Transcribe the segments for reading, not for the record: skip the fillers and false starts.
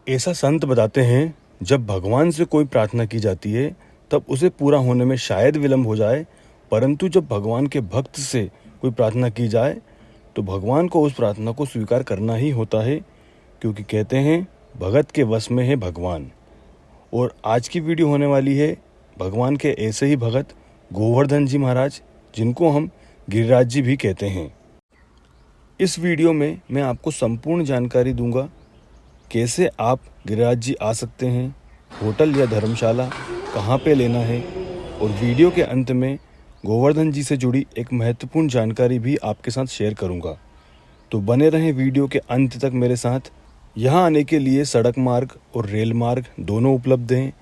ऐसा संत बताते हैं, जब भगवान से कोई प्रार्थना की जाती है तब उसे पूरा होने में शायद विलंब हो जाए, परंतु जब भगवान के भक्त से कोई प्रार्थना की जाए तो भगवान को उस प्रार्थना को स्वीकार करना ही होता है, क्योंकि कहते हैं भगत के वश में है भगवान। और आज की वीडियो होने वाली है भगवान के ऐसे ही भगत गोवर्धन जी महाराज, जिनको हम गिरिराज जी भी कहते हैं। इस वीडियो में मैं आपको संपूर्ण जानकारी दूंगा, कैसे आप गिरिराज जी आ सकते हैं, होटल या धर्मशाला कहाँ पे लेना है, और वीडियो के अंत में गोवर्धन जी से जुड़ी एक महत्वपूर्ण जानकारी भी आपके साथ शेयर करूंगा। तो बने रहें वीडियो के अंत तक मेरे साथ। यहाँ आने के लिए सड़क मार्ग और रेल मार्ग दोनों उपलब्ध हैं।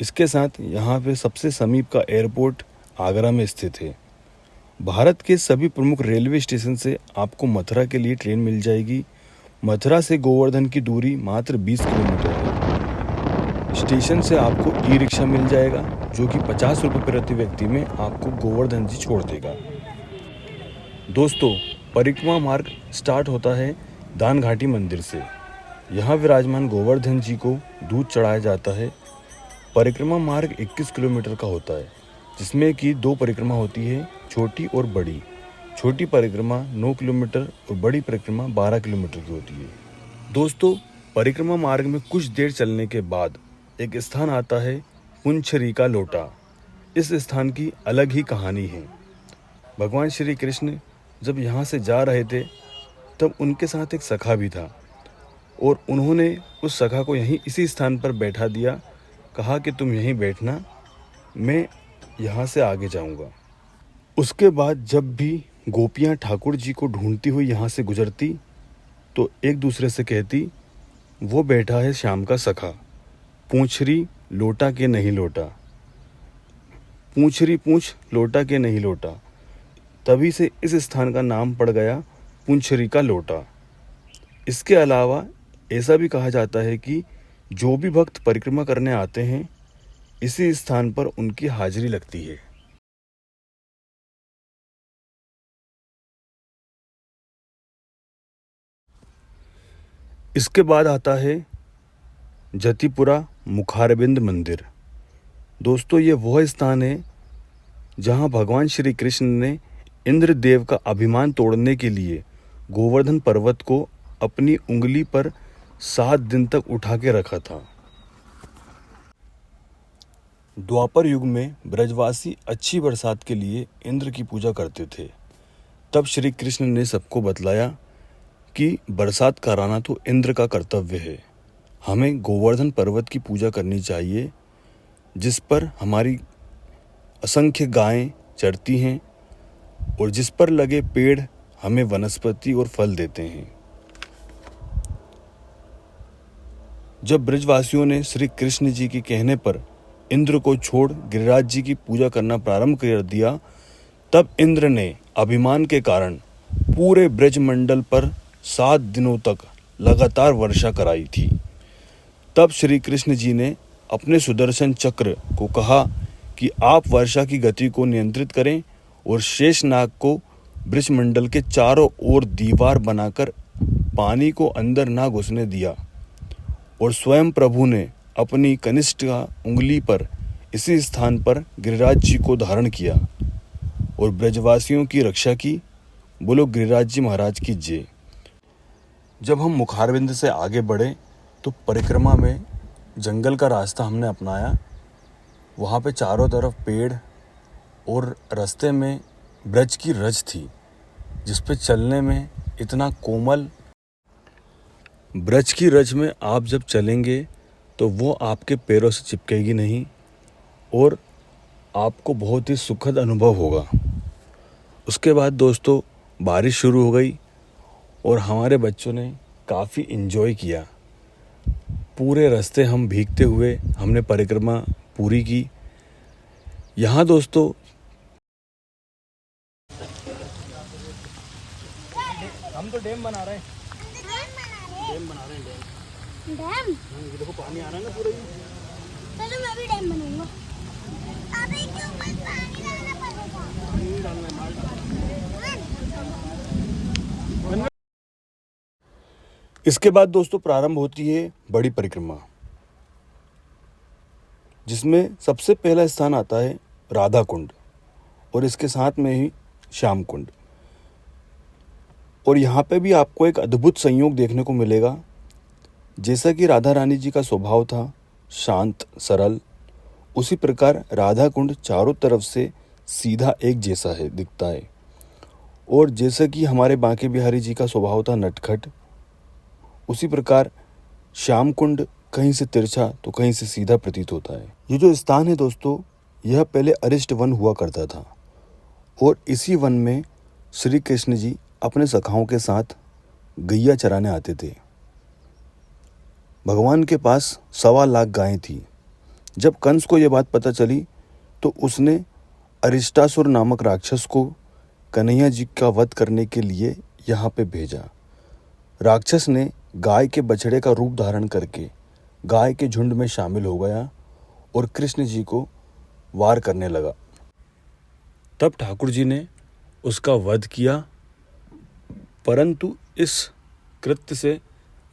इसके साथ यहाँ पे सबसे समीप का एयरपोर्ट आगरा में स्थित है। भारत के सभी प्रमुख रेलवे स्टेशन से आपको मथुरा के लिए ट्रेन मिल जाएगी। मथुरा से गोवर्धन की दूरी मात्र 20 किलोमीटर है। स्टेशन से आपको ई रिक्शा मिल जाएगा, जो कि 50 रुपये प्रति व्यक्ति में आपको गोवर्धन जी छोड़ देगा। दोस्तों, परिक्रमा मार्ग स्टार्ट होता है दान घाटी मंदिर से। यहाँ विराजमान गोवर्धन जी को दूध चढ़ाया जाता है। परिक्रमा मार्ग 21 किलोमीटर का होता है, जिसमें कि 2 परिक्रमा होती है, छोटी और बड़ी। छोटी परिक्रमा 9 किलोमीटर और बड़ी परिक्रमा 12 किलोमीटर की होती है। दोस्तों, परिक्रमा मार्ग में कुछ देर चलने के बाद एक स्थान आता है पुंछरी लोटा। इस स्थान की अलग ही कहानी है। भगवान श्री कृष्ण जब यहाँ से जा रहे थे तब उनके साथ एक सखा भी था, और उन्होंने उस सखा को यहीं इसी स्थान पर बैठा दिया। कहा कि तुम यहीं बैठना, मैं यहाँ से आगे जाऊँगा। उसके बाद जब भी गोपियाँ ठाकुर जी को ढूंढती हुई यहाँ से गुजरती तो एक दूसरे से कहती, वो बैठा है श्याम का सखा, पूंछरी लोटा के नहीं लोटा, पूंछरी पूंछ लोटा के नहीं लोटा। तभी से इस स्थान का नाम पड़ गया पुंछरी का लोटा। इसके अलावा ऐसा भी कहा जाता है कि जो भी भक्त परिक्रमा करने आते हैं, इसी स्थान पर उनकी हाजिरी लगती है। इसके बाद आता है जतिपुरा मुखारबिंद मंदिर। दोस्तों, ये वह स्थान है जहाँ भगवान श्री कृष्ण ने इंद्रदेव का अभिमान तोड़ने के लिए गोवर्धन पर्वत को अपनी उंगली पर 7 दिन तक उठा के रखा था। द्वापर युग में ब्रजवासी अच्छी बरसात के लिए इंद्र की पूजा करते थे। तब श्री कृष्ण ने सबको बतलाया कि बरसात कराना तो इंद्र का कर्तव्य है, हमें गोवर्धन पर्वत की पूजा करनी चाहिए, जिस पर हमारी असंख्य गायें चरती हैं और जिस पर लगे पेड़ हमें वनस्पति और फल देते हैं। जब ब्रजवासियों ने श्री कृष्ण जी के कहने पर इंद्र को छोड़ गिरिराज जी की पूजा करना प्रारंभ कर दिया, तब इंद्र ने अभिमान के कारण पूरे ब्रजमंडल पर 7 दिनों तक लगातार वर्षा कराई थी। तब श्री कृष्ण जी ने अपने सुदर्शन चक्र को कहा कि आप वर्षा की गति को नियंत्रित करें, और शेषनाग को ब्रजमंडल के चारों ओर दीवार बनाकर पानी को अंदर ना घुसने दिया, और स्वयं प्रभु ने अपनी कनिष्ठ उंगली पर इसी स्थान पर गिरिराज जी को धारण किया और ब्रजवासियों की रक्षा की। बोलो गिरिराज जी महाराज की जय। जब हम मुखारबिंद से आगे बढ़े तो परिक्रमा में जंगल का रास्ता हमने अपनाया। वहाँ पे चारों तरफ पेड़ और रास्ते में ब्रज की रज थी, जिस पे चलने में इतना कोमल। ब्रज की रज में आप जब चलेंगे तो वो आपके पैरों से चिपकेगी नहीं, और आपको बहुत ही सुखद अनुभव होगा। उसके बाद दोस्तों बारिश शुरू हो गई और हमारे बच्चों ने काफ़ी इन्जॉय किया। पूरे रास्ते हम भीगते हुए हमने परिक्रमा पूरी की। यहाँ दोस्तों हम तो डैम बना रहे हैं। डैम ये देखो पानी आ रहा है ना पूरा। चलो मैं भी डैम बनाऊंगा। अबे क्यों ऊपर पानी डालना पड़ेगा? इसके बाद दोस्तों प्रारंभ होती है बड़ी परिक्रमा, जिसमें सबसे पहला स्थान आता है राधा कुंड और इसके साथ में ही श्याम कुंड। और यहाँ पे भी आपको एक अद्भुत संयोग देखने को मिलेगा। जैसा कि राधा रानी जी का स्वभाव था शांत सरल, उसी प्रकार राधा कुंड चारों तरफ से सीधा एक जैसा है दिखता है। और जैसा कि हमारे बांके बिहारी जी का स्वभाव था नटखट, उसी प्रकार श्याम कुंड कहीं से तिरछा तो कहीं से सीधा प्रतीत होता है। ये जो स्थान है दोस्तों, यह पहले अरिष्ट वन हुआ करता था और इसी वन में श्री कृष्ण जी अपने सखाओं के साथ गैया चराने आते थे। भगवान के पास 1.25 लाख गायें थी। जब कंस को यह बात पता चली तो उसने अरिष्टासुर नामक राक्षस को कन्हैया जी का वध करने के लिए यहाँ पे भेजा। राक्षस ने गाय के बछड़े का रूप धारण करके गाय के झुंड में शामिल हो गया और कृष्ण जी को वार करने लगा। तब ठाकुर जी ने उसका वध किया, परंतु इस कृत्य से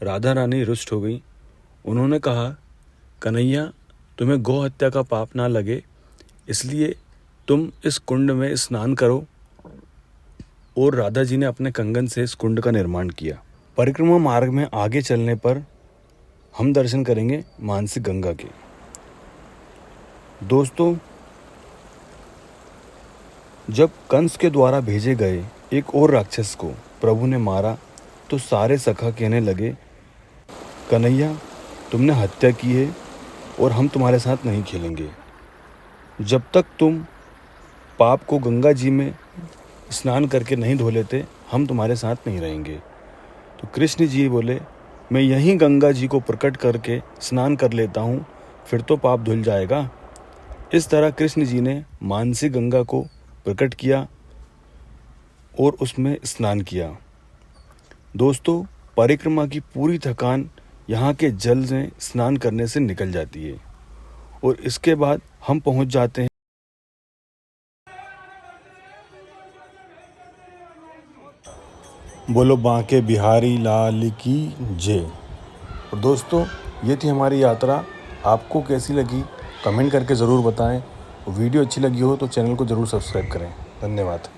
राधा रानी रुष्ट हो गई। उन्होंने कहा, कन्हैया तुम्हें गौ हत्या का पाप ना लगे, इसलिए तुम इस कुंड में स्नान करो। और राधा जी ने अपने कंगन से इस कुंड का निर्माण किया। परिक्रमा मार्ग में आगे चलने पर हम दर्शन करेंगे मानसिक गंगा के। दोस्तों, जब कंस के द्वारा भेजे गए एक और राक्षस को प्रभु ने मारा तो सारे सखा कहने लगे, कन्हैया तुमने हत्या की है और हम तुम्हारे साथ नहीं खेलेंगे। जब तक तुम पाप को गंगा जी में स्नान करके नहीं धो लेते, हम तुम्हारे साथ नहीं रहेंगे। तो कृष्ण जी बोले, मैं यहीं गंगा जी को प्रकट करके स्नान कर लेता हूँ, फिर तो पाप धुल जाएगा। इस तरह कृष्ण जी ने मानसी गंगा को प्रकट किया और उसमें स्नान किया। दोस्तों, परिक्रमा की पूरी थकान यहाँ के जल में स्नान करने से निकल जाती है और इसके बाद हम पहुँच जाते हैं बोलो बांके बिहारी लाल की जय। और दोस्तों, ये थी हमारी यात्रा। आपको कैसी लगी कमेंट करके ज़रूर बताएं। वीडियो अच्छी लगी हो तो चैनल को ज़रूर सब्सक्राइब करें। धन्यवाद।